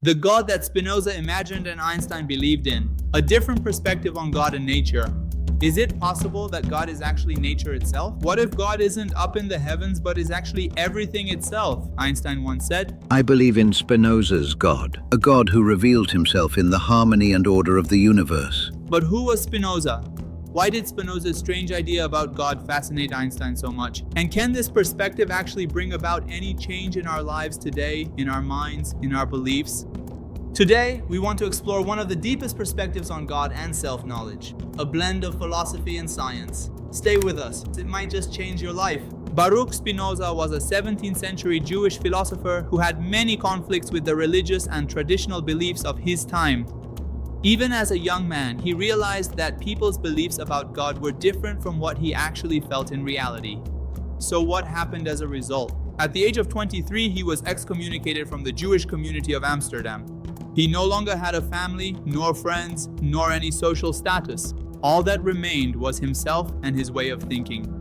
The God that Spinoza imagined and Einstein believed in. A different perspective on God and nature. Is it possible that God is actually nature itself? What if God isn't up in the heavens but is actually everything itself? Einstein once said, I believe in Spinoza's God, a God who revealed himself in the harmony and order of the universe. But who was Spinoza? Why did Spinoza's strange idea about God fascinate Einstein so much? And can this perspective actually bring about any change in our lives today, in our minds, in our beliefs? Today, we want to explore one of the deepest perspectives on God and self-knowledge, a blend of philosophy and science. Stay with us, it might just change your life. Baruch Spinoza was a 17th century Jewish philosopher who had many conflicts with the religious and traditional beliefs of his time. Even as a young man, he realized that people's beliefs about God were different from what he actually felt in reality. So what happened as a result? At the age of 23, he was excommunicated from the Jewish community of Amsterdam. He no longer had a family, nor friends, nor any social status. All that remained was himself and his way of thinking.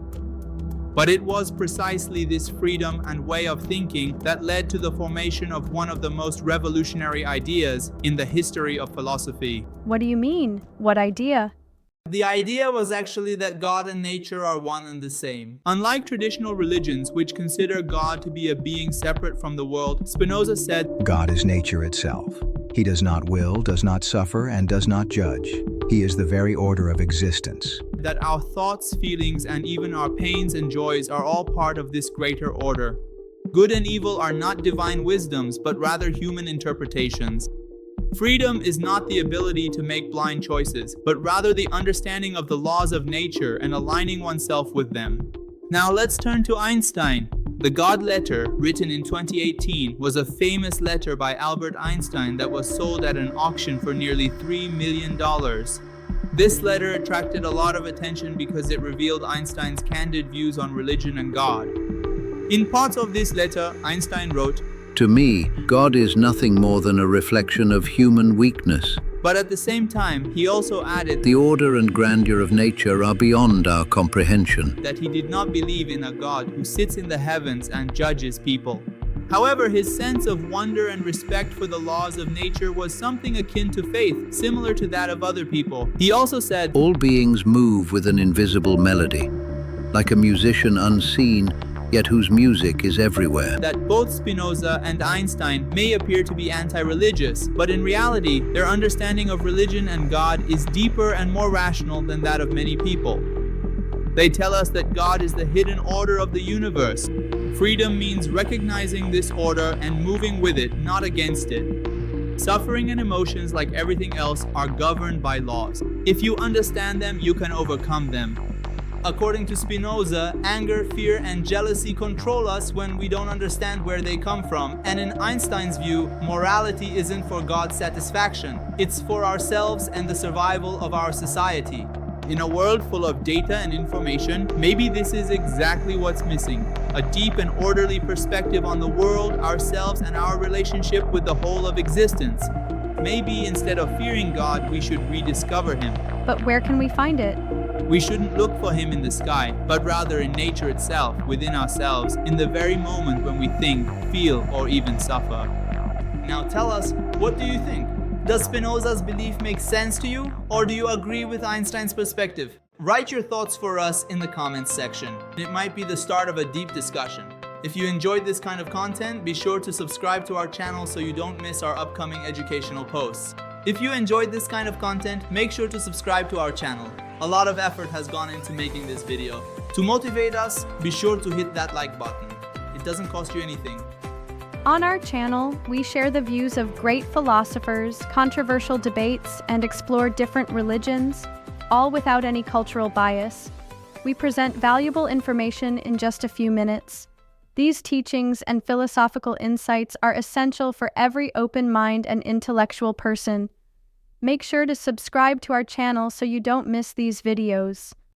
But it was precisely this freedom and way of thinking that led to the formation of one of the most revolutionary ideas in the history of philosophy. What do you mean? What idea? The idea was actually that God and nature are one and the same. Unlike traditional religions, which consider God to be a being separate from the world, Spinoza said, God is nature itself. He does not will, does not suffer, and does not judge. He is the very order of existence. That our thoughts, feelings, and even our pains and joys are all part of this greater order. Good and evil are not divine wisdoms, but rather human interpretations. Freedom is not the ability to make blind choices, but rather the understanding of the laws of nature and aligning oneself with them. Now let's turn to Einstein. The God Letter, written in 2018, was a famous letter by Albert Einstein that was sold at an auction for nearly $3 million. This letter attracted a lot of attention because it revealed Einstein's candid views on religion and God. In parts of this letter, Einstein wrote, To me, God is nothing more than a reflection of human weakness. But at the same time, he also added The order and grandeur of nature are beyond our comprehension. that he did not believe in a God who sits in the heavens and judges people. However, his sense of wonder and respect for the laws of nature was something akin to faith, similar to that of other people. He also said, All beings move with an invisible melody, like a musician unseen, yet whose music is everywhere. that both Spinoza and Einstein may appear to be anti-religious, but in reality, their understanding of religion and God is deeper and more rational than that of many people. They tell us that God is the hidden order of the universe. Freedom means recognizing this order and moving with it, not against it. Suffering and emotions, like everything else, are governed by laws. If you understand them, you can overcome them. According to Spinoza, anger, fear, and jealousy control us when we don't understand where they come from. And in Einstein's view, morality isn't for God's satisfaction. It's for ourselves and the survival of our society. In a world full of data and information, maybe this is exactly what's missing. A deep and orderly perspective on the world, ourselves, and our relationship with the whole of existence. Maybe instead of fearing God, we should rediscover Him. But where can we find it? We shouldn't look for Him in the sky, but rather in nature itself, within ourselves, in the very moment when we think, feel, or even suffer. Now tell us, what do you think? Does Spinoza's belief make sense to you, or do you agree with Einstein's perspective? Write your thoughts for us in the comments section. It might be the start of a deep discussion. If you enjoyed this kind of content, be sure to subscribe to our channel so you don't miss our upcoming educational posts. If you enjoyed this kind of content, make sure to subscribe to our channel. A lot of effort has gone into making this video. To motivate us, be sure to hit that like button. It doesn't cost you anything. On our channel, we share the views of great philosophers, controversial debates, and explore different religions, all without any cultural bias. We present valuable information in just a few minutes. These teachings and philosophical insights are essential for every open mind and intellectual person. Make sure to subscribe to our channel so you don't miss these videos.